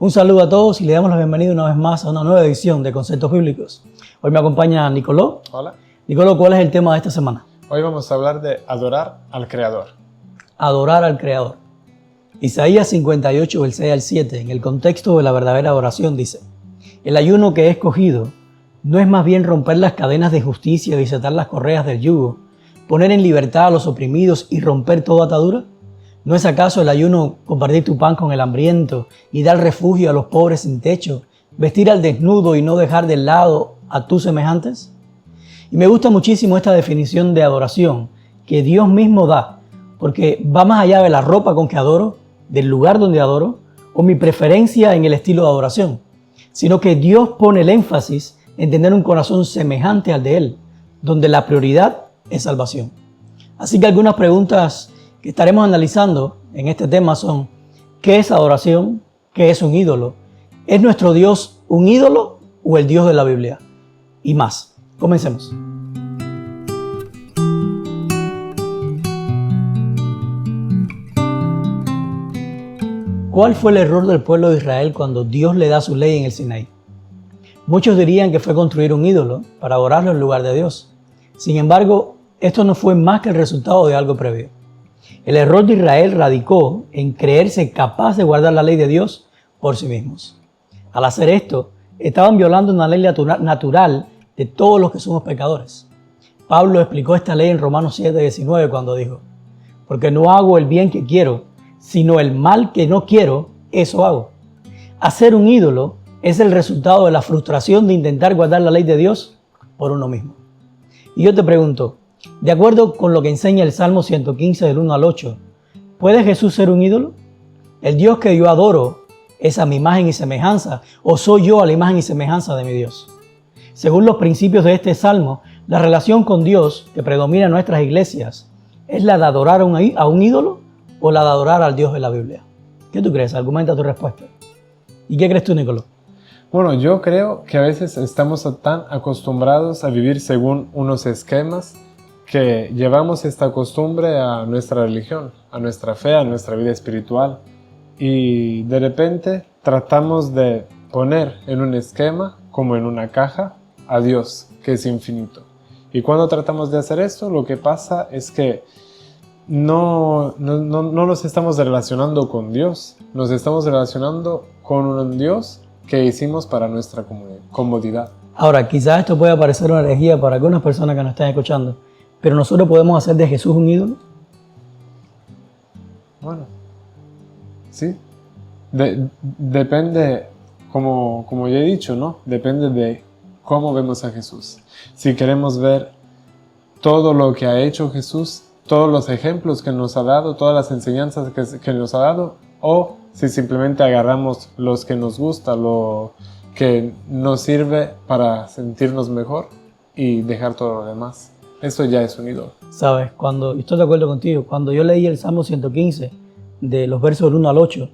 Un saludo a todos y le damos la bienvenida una vez más a una nueva edición de Conceptos Bíblicos. Hoy me acompaña Nicoló. Hola. Nicoló, ¿cuál es el tema de esta semana? Hoy vamos a hablar de adorar al Creador. Adorar al Creador. Isaías 58, del 6 al 7, en el contexto de la verdadera adoración, dice: el ayuno que he escogido no es más bien romper las cadenas de justicia y desatar las correas del yugo, poner en libertad a los oprimidos y romper toda atadura. ¿No es acaso el ayuno compartir tu pan con el hambriento y dar refugio a los pobres sin techo, vestir al desnudo y no dejar de lado a tus semejantes? Y me gusta muchísimo esta definición de adoración que Dios mismo da, porque va más allá de la ropa con que adoro, del lugar donde adoro, o mi preferencia en el estilo de adoración, sino que Dios pone el énfasis en tener un corazón semejante al de Él, donde la prioridad es salvación. Así que algunas preguntas que estaremos analizando en este tema son: ¿qué es adoración? ¿Qué es un ídolo? ¿Es nuestro Dios un ídolo o el Dios de la Biblia? Y más. Comencemos. ¿Cuál fue el error del pueblo de Israel cuando Dios le da su ley en el Sinaí? Muchos dirían que fue construir un ídolo para adorarlo en lugar de Dios. Sin embargo, esto no fue más que el resultado de algo previo. El error de Israel radicó en creerse capaz de guardar la ley de Dios por sí mismos. Al hacer esto, estaban violando una ley natural de todos los que somos pecadores. Pablo explicó esta ley en Romanos 7:19 cuando dijo: porque no hago el bien que quiero, sino el mal que no quiero, eso hago. Hacer un ídolo es el resultado de la frustración de intentar guardar la ley de Dios por uno mismo. Y yo te pregunto, de acuerdo con lo que enseña el Salmo 115 del 1 al 8, ¿puede Jesús ser un ídolo? ¿El Dios que yo adoro es a mi imagen y semejanza, o soy yo a la imagen y semejanza de mi Dios? Según los principios de este Salmo, la relación con Dios que predomina en nuestras iglesias ¿es la de adorar a un ídolo o la de adorar al Dios de la Biblia? ¿Qué tú crees? Argumenta tu respuesta. ¿Y qué crees tú, Nicolás? Bueno, yo creo que a veces estamos tan acostumbrados a vivir según unos esquemas que llevamos esta costumbre a nuestra religión, a nuestra fe, a nuestra vida espiritual. Y de repente tratamos de poner en un esquema, como en una caja, a Dios, que es infinito. Y cuando tratamos de hacer esto, lo que pasa es que no nos estamos relacionando con Dios, nos estamos relacionando con un Dios que hicimos para nuestra comodidad. Ahora, quizás esto pueda parecer una herejía para algunas personas que nos están escuchando, pero nosotros podemos hacer de Jesús un ídolo. Bueno, sí. Depende, como ya he dicho, ¿no? Depende de cómo vemos a Jesús. Si queremos ver todo lo que ha hecho Jesús, todos los ejemplos que nos ha dado, todas las enseñanzas que nos ha dado, o si simplemente agarramos los que nos gusta, lo que nos sirve para sentirnos mejor y dejar todo lo demás. Eso ya es un ídolo. Sabes, estoy de acuerdo contigo, cuando yo leí el Salmo 115, de los versos del 1 al 8,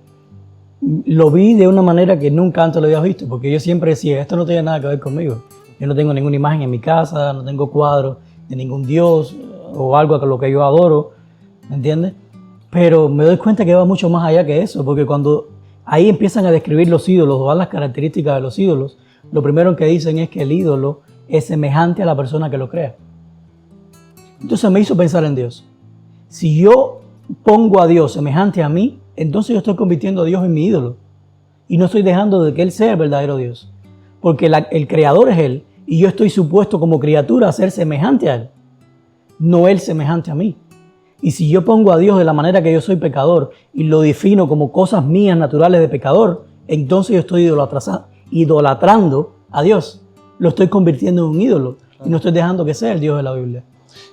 lo vi de una manera que nunca antes lo había visto, porque yo siempre decía, esto no tiene nada que ver conmigo. Yo no tengo ninguna imagen en mi casa, no tengo cuadros de ningún Dios o algo a lo que yo adoro, ¿me entiendes? Pero me doy cuenta que va mucho más allá que eso, porque cuando ahí empiezan a describir los ídolos o las características de los ídolos, lo primero que dicen es que el ídolo es semejante a la persona que lo crea. Entonces me hizo pensar en Dios. Si yo pongo a Dios semejante a mí, entonces yo estoy convirtiendo a Dios en mi ídolo y no estoy dejando de que Él sea el verdadero Dios, porque el creador es Él y yo estoy supuesto como criatura a ser semejante a Él, no Él semejante a mí. Y si yo pongo a Dios de la manera que yo soy pecador y lo defino como cosas mías naturales de pecador, entonces yo estoy idolatrando a Dios. Lo estoy convirtiendo en un ídolo y no estoy dejando que sea el Dios de la Biblia.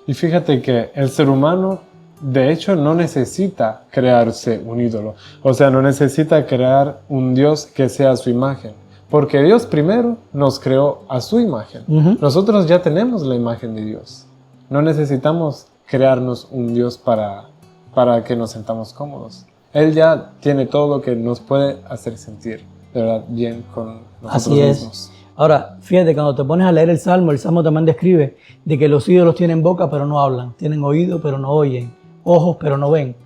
Y fíjate que el ser humano, de hecho, no necesita crearse un ídolo. O sea, no necesita crear un Dios que sea a su imagen. Porque Dios primero nos creó a su imagen. Nosotros ya tenemos la imagen de Dios. No necesitamos crearnos un Dios para que nos sentamos cómodos. Él ya tiene todo lo que nos puede hacer sentir de verdad bien con nosotros mismos. Ahora, fíjate, cuando te pones a leer el Salmo también describe de que los ídolos tienen boca pero no hablan, tienen oído pero no oyen, ojos pero no ven.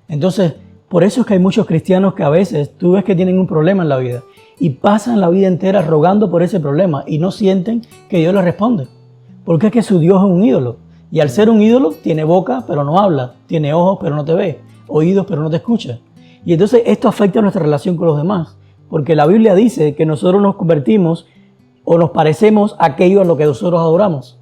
Entonces, Por eso es que hay muchos cristianos que a veces tú ves que tienen un problema en la vida y pasan la vida entera rogando por ese problema y no sienten que Dios les responde. Porque es que su Dios es un ídolo. Y al ser un ídolo, tiene boca pero no habla, tiene ojos pero no te ve, oídos pero no te escucha. Y entonces esto afecta nuestra relación con los demás. Porque la Biblia dice que nosotros nos convertimos o nos parecemos a aquello a lo que nosotros adoramos.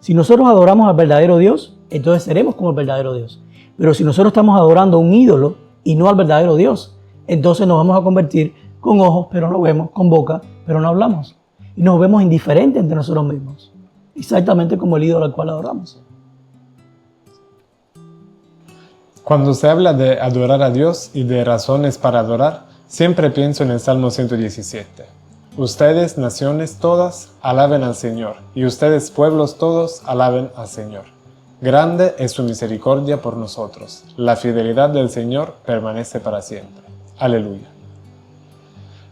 Si nosotros adoramos al verdadero Dios, entonces seremos como el verdadero Dios. Pero si nosotros estamos adorando a un ídolo y no al verdadero Dios, entonces nos vamos a convertir con ojos pero no vemos, con boca pero no hablamos. Y nos vemos indiferentes entre nosotros mismos. Exactamente como el ídolo al cual adoramos. Cuando se habla de adorar a Dios y de razones para adorar, siempre pienso en el Salmo 117. Ustedes, naciones todas, alaben al Señor, y ustedes, pueblos todos, alaben al Señor. Grande es su misericordia por nosotros. La fidelidad del Señor permanece para siempre. Aleluya.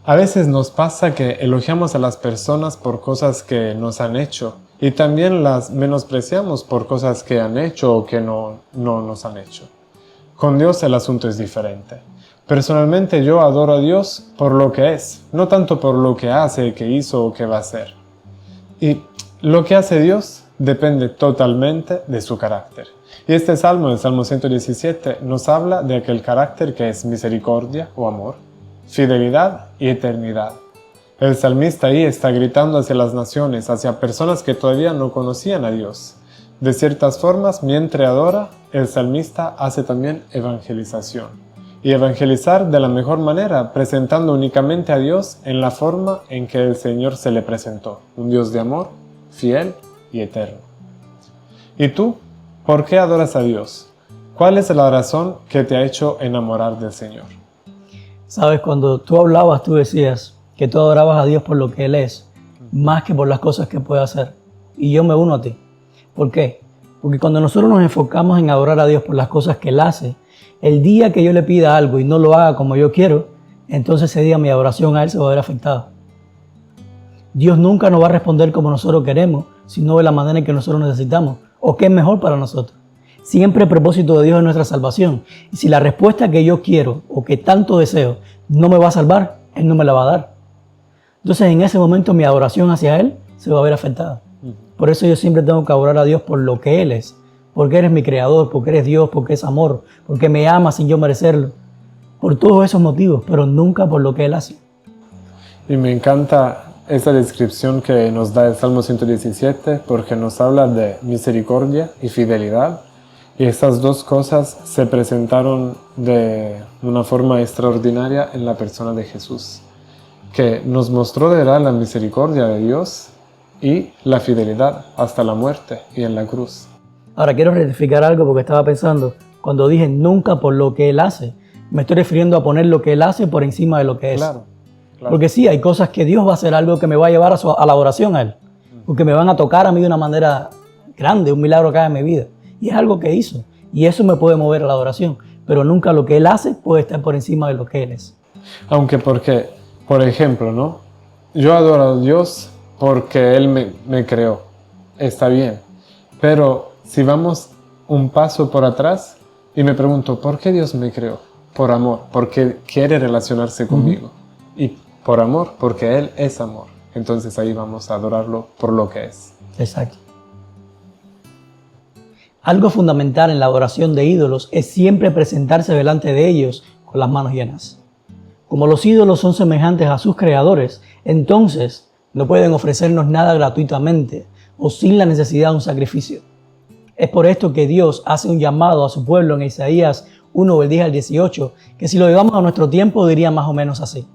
A veces nos pasa que elogiamos a las personas por cosas que nos han hecho, y también las menospreciamos por cosas que han hecho o que no nos han hecho. Con Dios el asunto es diferente. Personalmente yo adoro a Dios por lo que es, no tanto por lo que hace, que hizo o que va a hacer. Y lo que hace Dios depende totalmente de su carácter. Y este salmo, el Salmo 117, nos habla de aquel carácter que es misericordia o amor, fidelidad y eternidad. El salmista ahí está gritando hacia las naciones, hacia personas que todavía no conocían a Dios. De ciertas formas, mientras adora, el salmista hace también evangelización. Y evangelizar de la mejor manera, presentando únicamente a Dios en la forma en que el Señor se le presentó, un Dios de amor, fiel y eterno. ¿Y tú? ¿Por qué adoras a Dios? ¿Cuál es la razón que te ha hecho enamorar del Señor? Sabes, cuando tú hablabas, tú decías que tú adorabas a Dios por lo que Él es, más que por las cosas que puede hacer. Y yo me uno a ti. ¿Por qué? Porque cuando nosotros nos enfocamos en adorar a Dios por las cosas que Él hace, el día que yo le pida algo y no lo haga como yo quiero, entonces ese día mi adoración a Él se va a ver afectada. Dios nunca nos va a responder como nosotros queremos, sino de la manera en que nosotros necesitamos, o que es mejor para nosotros. Siempre el propósito de Dios es nuestra salvación. Y si la respuesta que yo quiero o que tanto deseo no me va a salvar, Él no me la va a dar. Entonces en ese momento mi adoración hacia Él se va a ver afectada. Por eso yo siempre tengo que adorar a Dios por lo que Él es. Porque eres mi creador, porque eres Dios, porque es amor, porque me ama sin yo merecerlo. Por todos esos motivos, pero nunca por lo que Él hace. Y me encanta esa descripción que nos da el Salmo 117 porque nos habla de misericordia y fidelidad. Y estas dos cosas se presentaron de una forma extraordinaria en la persona de Jesús, que nos mostró de verdad la misericordia de Dios y la fidelidad hasta la muerte y en la cruz. Ahora quiero rectificar algo porque estaba pensando, cuando dije nunca por lo que Él hace, me estoy refiriendo a poner lo que Él hace por encima de lo que es. Claro. Porque sí, hay cosas que Dios va a hacer algo que me va a llevar a la adoración a Él, porque me van a tocar a mí de una manera grande, un milagro acá en mi vida. Y es algo que hizo, y eso me puede mover a la adoración, pero nunca lo que Él hace puede estar por encima de lo que Él es. Aunque porque, por ejemplo, ¿no? Yo adoro a Dios porque Él me creó, está bien, pero si vamos un paso por atrás y me pregunto, ¿por qué Dios me creó? Por amor, porque quiere relacionarse conmigo. Y por amor, porque Él es amor. Entonces ahí vamos a adorarlo por lo que es. Exacto. Algo fundamental en la adoración de ídolos es siempre presentarse delante de ellos con las manos llenas. Como los ídolos son semejantes a sus creadores, entonces no pueden ofrecernos nada gratuitamente o sin la necesidad de un sacrificio. Es por esto que Dios hace un llamado a su pueblo en Isaías 1, del 10 al 18, que si lo llevamos a nuestro tiempo diría más o menos así.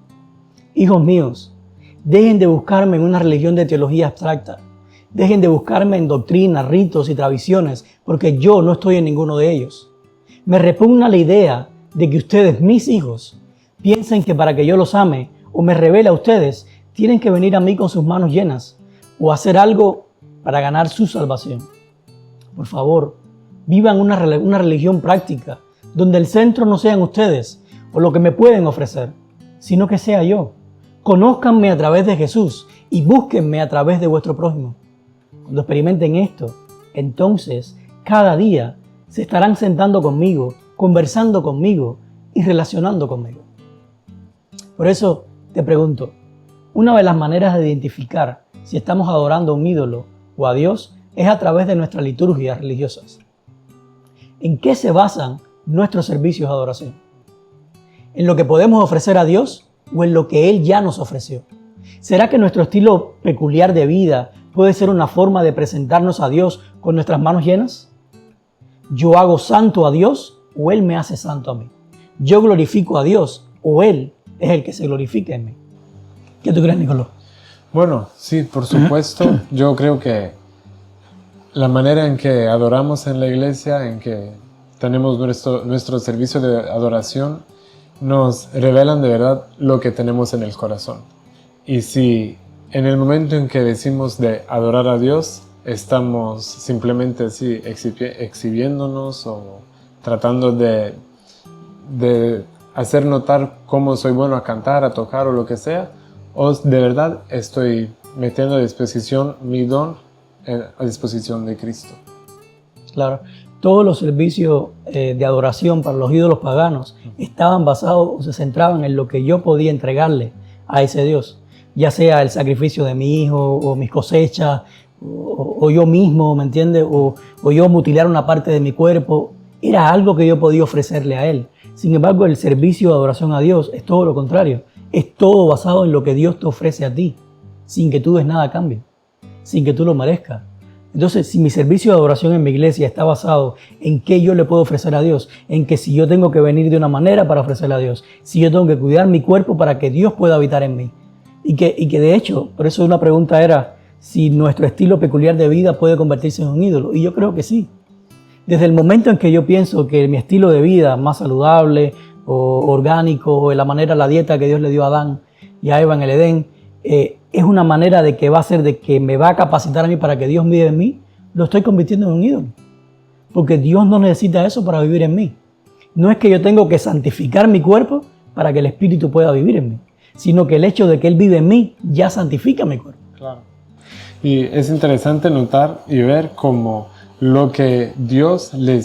Hijos míos, dejen de buscarme en una religión de teología abstracta. Dejen de buscarme en doctrinas, ritos y tradiciones, porque yo no estoy en ninguno de ellos. Me repugna la idea de que ustedes, mis hijos, piensen que para que yo los ame o me revele a ustedes, tienen que venir a mí con sus manos llenas o hacer algo para ganar su salvación. Por favor, vivan una religión práctica, donde el centro no sean ustedes o lo que me pueden ofrecer, sino que sea yo. Conózcanme a través de Jesús y búsquenme a través de vuestro prójimo. Cuando experimenten esto, entonces cada día se estarán sentando conmigo, conversando conmigo y relacionando conmigo. Por eso te pregunto, una de las maneras de identificar si estamos adorando a un ídolo o a Dios es a través de nuestras liturgias religiosas. ¿En qué se basan nuestros servicios de adoración? ¿En lo que podemos ofrecer a Dios o en lo que Él ya nos ofreció? ¿Será que nuestro estilo peculiar de vida puede ser una forma de presentarnos a Dios con nuestras manos llenas? ¿Yo hago santo a Dios o Él me hace santo a mí? ¿Yo glorifico a Dios o Él es el que se glorifica en mí? ¿Qué tú crees, Nicolás? Bueno, sí, por supuesto. Yo creo que la manera en que adoramos en la iglesia, en que tenemos nuestro servicio de adoración, nos revelan de verdad lo que tenemos en el corazón. Y si en el momento en que decimos de adorar a Dios, estamos simplemente así exhibiéndonos o tratando de hacer notar cómo soy bueno a cantar, a tocar o lo que sea, o de verdad estoy metiendo a disposición mi don a disposición de Cristo. Claro, todos los servicios de adoración para los ídolos paganos estaban basados o se centraban en lo que yo podía entregarle a ese Dios, ya sea el sacrificio de mi hijo o mis cosechas o yo mismo, ¿me entiendes? O yo mutilar una parte de mi cuerpo. Era algo que yo podía ofrecerle a Él. Sin embargo, el servicio de adoración a Dios es todo lo contrario. Es todo basado en lo que Dios te ofrece a ti, sin que tú des nada a cambio, sin que tú lo merezcas. Entonces, si mi servicio de adoración en mi iglesia está basado en qué yo le puedo ofrecer a Dios, en que si yo tengo que venir de una manera para ofrecerle a Dios, si yo tengo que cuidar mi cuerpo para que Dios pueda habitar en mí, y que de hecho, por eso una pregunta era si nuestro estilo peculiar de vida puede convertirse en un ídolo, y yo creo que sí. Desde el momento en que yo pienso que mi estilo de vida más saludable o orgánico, o la manera, la dieta que Dios le dio a Adán y a Eva en el Edén, es una manera de que va a ser de que me va a capacitar a mí para que Dios viva en mí, lo estoy convirtiendo en un ídolo. Porque Dios no necesita eso para vivir en mí. No es que yo tengo que santificar mi cuerpo para que el Espíritu pueda vivir en mí, sino que el hecho de que Él vive en mí ya santifica mi cuerpo. Claro. Y es interesante notar y ver cómo lo que Dios le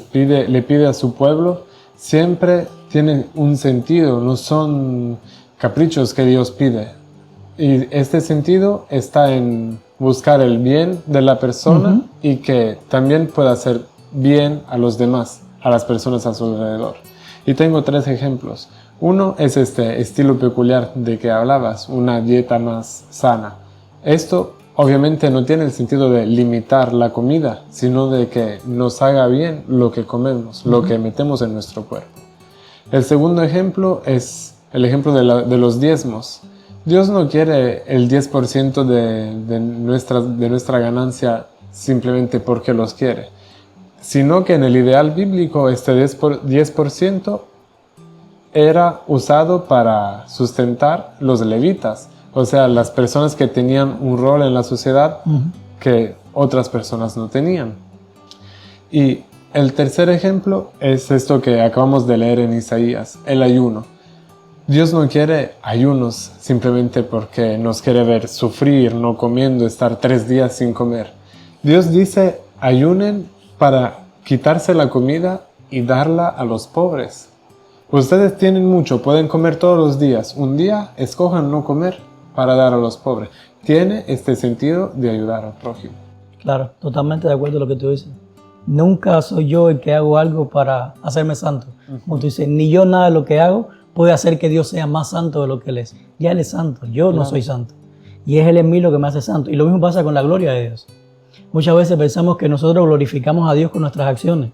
pide a su pueblo siempre tiene un sentido, no son caprichos que Dios pide. Y este sentido está en buscar el bien de la persona y que también pueda hacer bien a los demás, a las personas a su alrededor. Y tengo 3 ejemplos. Uno es este estilo peculiar de que hablabas, una dieta más sana. Esto obviamente no tiene el sentido de limitar la comida, sino de que nos haga bien lo que comemos, lo que metemos en nuestro cuerpo. El segundo ejemplo es el ejemplo de los diezmos. Dios no quiere el 10% de nuestra ganancia simplemente porque los quiere, sino que en el ideal bíblico este 10% era usado para sustentar los levitas, o sea, las personas que tenían un rol en la sociedad que otras personas no tenían. Y el tercer ejemplo es esto que acabamos de leer en Isaías, el ayuno. Dios no quiere ayunos simplemente porque nos quiere ver sufrir, no comiendo, estar 3 días sin comer. Dios dice, ayunen para quitarse la comida y darla a los pobres. Ustedes tienen mucho, pueden comer todos los días. Un día escojan no comer para dar a los pobres. Tiene este sentido de ayudar al prójimo. Claro, totalmente de acuerdo con lo que tú dices. Nunca soy yo el que hago algo para hacerme santo. Como tú dices, ni yo nada de lo que hago puede hacer que Dios sea más santo de lo que Él es. Ya Él es santo, yo no soy santo. Y es Él en mí lo que me hace santo. Y lo mismo pasa con la gloria de Dios. Muchas veces pensamos que nosotros glorificamos a Dios con nuestras acciones,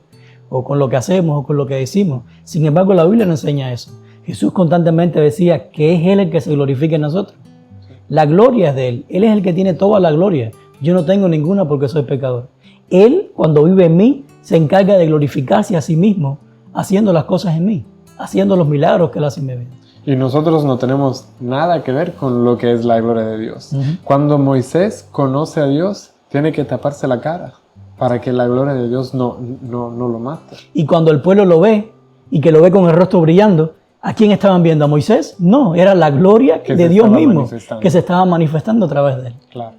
o con lo que hacemos, o con lo que decimos. Sin embargo, la Biblia no enseña eso. Jesús constantemente decía que es Él el que se glorifica en nosotros. La gloria es de Él. Él es el que tiene toda la gloria. Yo no tengo ninguna porque soy pecador. Él, cuando vive en mí, se encarga de glorificarse a sí mismo, haciendo las cosas en mí, haciendo los milagros que Él hace en mi vida. Y nosotros no tenemos nada que ver con lo que es la gloria de Dios. Cuando Moisés conoce a Dios, tiene que taparse la cara para que la gloria de Dios no lo mate. Y cuando el pueblo lo ve, y que lo ve con el rostro brillando, ¿a quién estaban viendo? ¿A Moisés? No, era la gloria de Dios mismo que se estaba manifestando a través de él. Claro.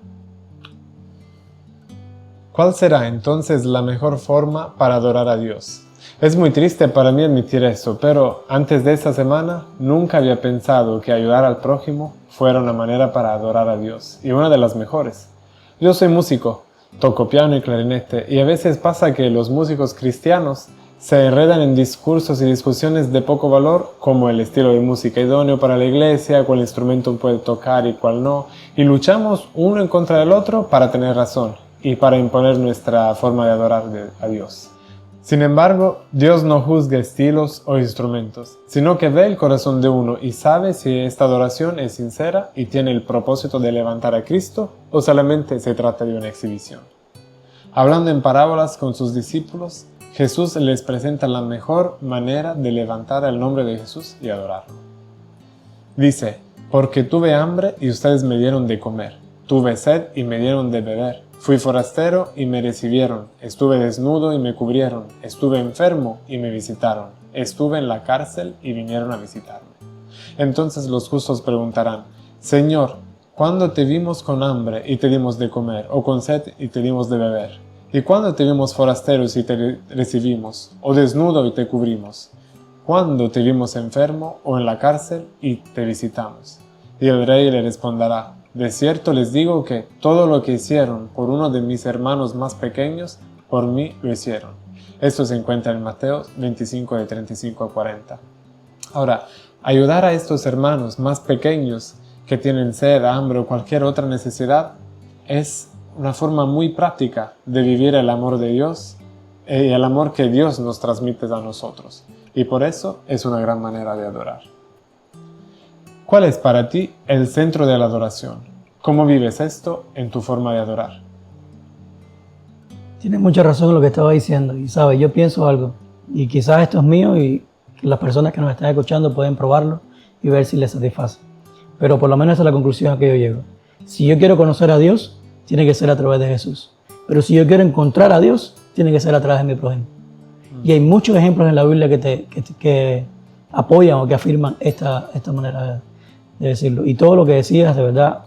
¿Cuál será entonces la mejor forma para adorar a Dios? Es muy triste para mí admitir eso, pero antes de esta semana nunca había pensado que ayudar al prójimo fuera una manera para adorar a Dios, y una de las mejores. Yo soy músico, toco piano y clarinete, y a veces pasa que los músicos cristianos se enredan en discursos y discusiones de poco valor, como el estilo de música idóneo para la iglesia, cuál instrumento puede tocar y cuál no, y luchamos uno en contra del otro para tener razón y para imponer nuestra forma de adorar a Dios. Sin embargo, Dios no juzga estilos o instrumentos, sino que ve el corazón de uno y sabe si esta adoración es sincera y tiene el propósito de levantar a Cristo o solamente se trata de una exhibición. Hablando en parábolas con sus discípulos, Jesús les presenta la mejor manera de levantar el nombre de Jesús y adorarlo. Dice, porque tuve hambre y ustedes me dieron de comer, tuve sed y me dieron de beber. Fui forastero y me recibieron, estuve desnudo y me cubrieron, estuve enfermo y me visitaron, estuve en la cárcel y vinieron a visitarme. Entonces los justos preguntarán, Señor, ¿cuándo te vimos con hambre y te dimos de comer, o con sed y te dimos de beber? ¿Y cuándo te vimos forasteros y te recibimos, o desnudo y te cubrimos? ¿Cuándo te vimos enfermo o en la cárcel y te visitamos? Y el rey le responderá, de cierto les digo que todo lo que hicieron por uno de mis hermanos más pequeños, por mí lo hicieron. Esto se encuentra en Mateo 25, de 35 a 40. Ahora, ayudar a estos hermanos más pequeños que tienen sed, hambre o cualquier otra necesidad es una forma muy práctica de vivir el amor de Dios y el amor que Dios nos transmite a nosotros. Y por eso es una gran manera de adorar. ¿Cuál es para ti el centro de la adoración? ¿Cómo vives esto en tu forma de adorar? Tienes mucha razón en lo que estaba diciendo. Y sabes, yo pienso algo, y quizás esto es mío y las personas que nos están escuchando pueden probarlo y ver si les satisface. Pero por lo menos esa es la conclusión a que yo llego. Si yo quiero conocer a Dios, tiene que ser a través de Jesús. Pero si yo quiero encontrar a Dios, tiene que ser a través de mi prójimo. Y hay muchos ejemplos en la Biblia que apoyan o que afirman esta manera de decirlo. Y todo lo que decías, de verdad,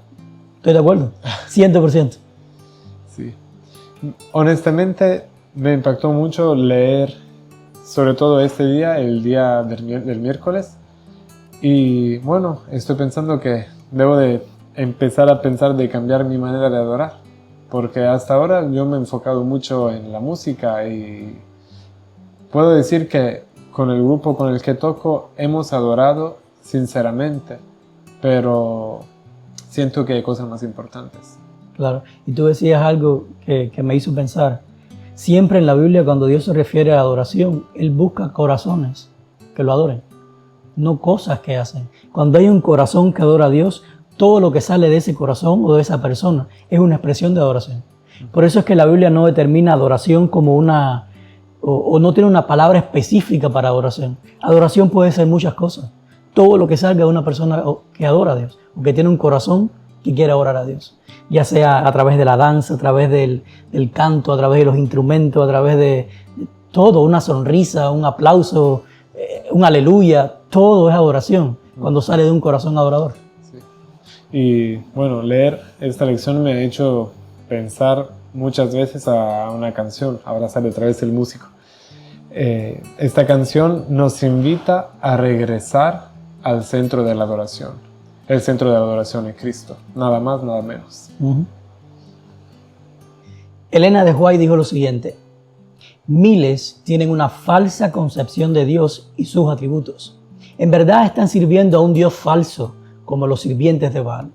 estoy de acuerdo, 100%. Sí. Honestamente, me impactó mucho leer, sobre todo este día, el día del miércoles. Y bueno, estoy pensando que debo de empezar a pensar de cambiar mi manera de adorar. Porque hasta ahora yo me he enfocado mucho en la música y puedo decir que con el grupo con el que toco hemos adorado sinceramente, pero siento que hay cosas más importantes. Claro, y tú decías algo que me hizo pensar. Siempre en la Biblia, cuando Dios se refiere a adoración, Él busca corazones que lo adoren, no cosas que hacen. Cuando hay un corazón que adora a Dios, todo lo que sale de ese corazón o de esa persona es una expresión de adoración. Por eso es que la Biblia no determina adoración como una, o no tiene una palabra específica para adoración. Adoración puede ser muchas cosas. Todo lo que salga de una persona que adora a Dios, o que tiene un corazón que quiere adorar a Dios. Ya sea a través de la danza, a través del canto, a través de los instrumentos, a través de todo, una sonrisa, un aplauso, un aleluya, todo es adoración cuando sale de un corazón adorador. Sí. Y bueno, leer esta lección me ha hecho pensar muchas veces a una canción, ahora sale otra vez el músico. Esta canción nos invita a regresar al centro de la adoración. El centro de la adoración es Cristo, nada más, nada menos. Elena de White dijo lo siguiente: miles tienen una falsa concepción de Dios y sus atributos. En verdad están sirviendo a un Dios falso, como los sirvientes de Baal.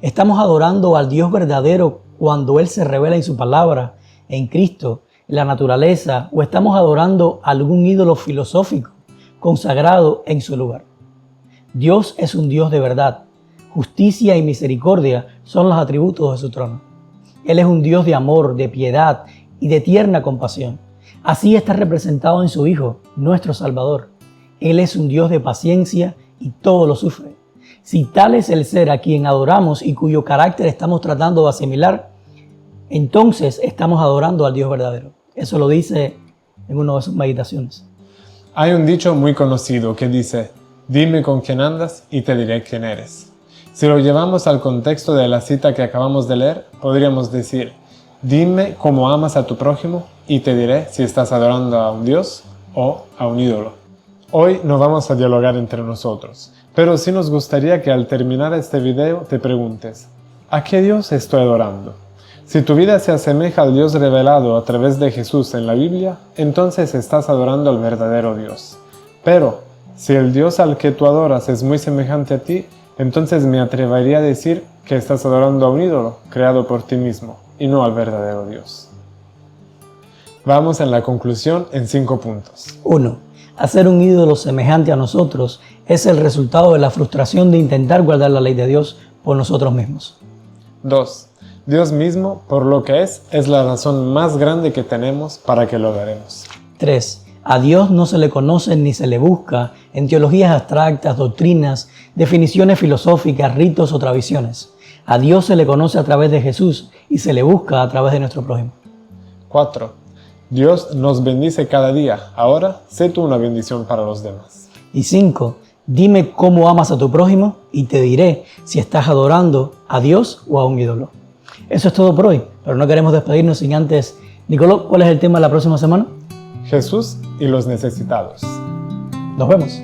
Estamos adorando al Dios verdadero cuando Él se revela en su palabra, en Cristo, en la naturaleza, o estamos adorando a algún ídolo filosófico consagrado en su lugar. Dios es un Dios de verdad. Justicia y misericordia son los atributos de su trono. Él es un Dios de amor, de piedad y de tierna compasión. Así está representado en su Hijo, nuestro Salvador. Él es un Dios de paciencia y todo lo sufre. Si tal es el ser a quien adoramos y cuyo carácter estamos tratando de asimilar, entonces estamos adorando al Dios verdadero. Eso lo dice en una de sus meditaciones. Hay un dicho muy conocido que dice: dime con quién andas y te diré quién eres. Si lo llevamos al contexto de la cita que acabamos de leer, podríamos decir: dime cómo amas a tu prójimo y te diré si estás adorando a un Dios o a un ídolo. Hoy no vamos a dialogar entre nosotros, pero sí nos gustaría que al terminar este video te preguntes, ¿a qué Dios estoy adorando? Si tu vida se asemeja al Dios revelado a través de Jesús en la Biblia, entonces estás adorando al verdadero Dios. Pero, si el Dios al que tú adoras es muy semejante a ti, entonces me atrevería a decir que estás adorando a un ídolo creado por ti mismo, y no al verdadero Dios. Vamos en la conclusión en 5 puntos. 1. Hacer un ídolo semejante a nosotros es el resultado de la frustración de intentar guardar la ley de Dios por nosotros mismos. 2. Dios mismo, por lo que es la razón más grande que tenemos para que lo veremos. 3. A Dios no se le conoce ni se le busca en teologías abstractas, doctrinas, definiciones filosóficas, ritos o tradiciones. A Dios se le conoce a través de Jesús y se le busca a través de nuestro prójimo. 4. Dios nos bendice cada día. Ahora, sé tú una bendición para los demás. Y 5. Dime cómo amas a tu prójimo y te diré si estás adorando a Dios o a un ídolo. Eso es todo por hoy, pero no queremos despedirnos sin antes. Nicoló, ¿cuál es el tema de la próxima semana? Jesús y los necesitados. Nos vemos.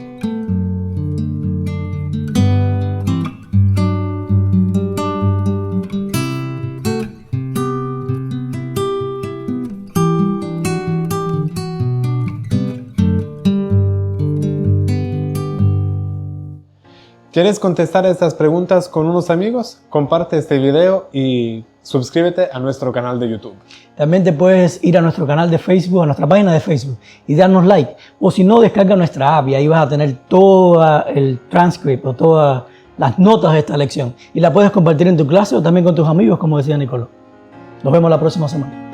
¿Quieres contestar estas preguntas con unos amigos? Comparte este video y suscríbete a nuestro canal de YouTube. También te puedes ir a nuestro canal de Facebook, a nuestra página de Facebook y darnos like. O si no, descarga nuestra app y ahí vas a tener todo el transcript o todas las notas de esta lección. Y la puedes compartir en tu clase o también con tus amigos, como decía Nicolás. Nos vemos la próxima semana.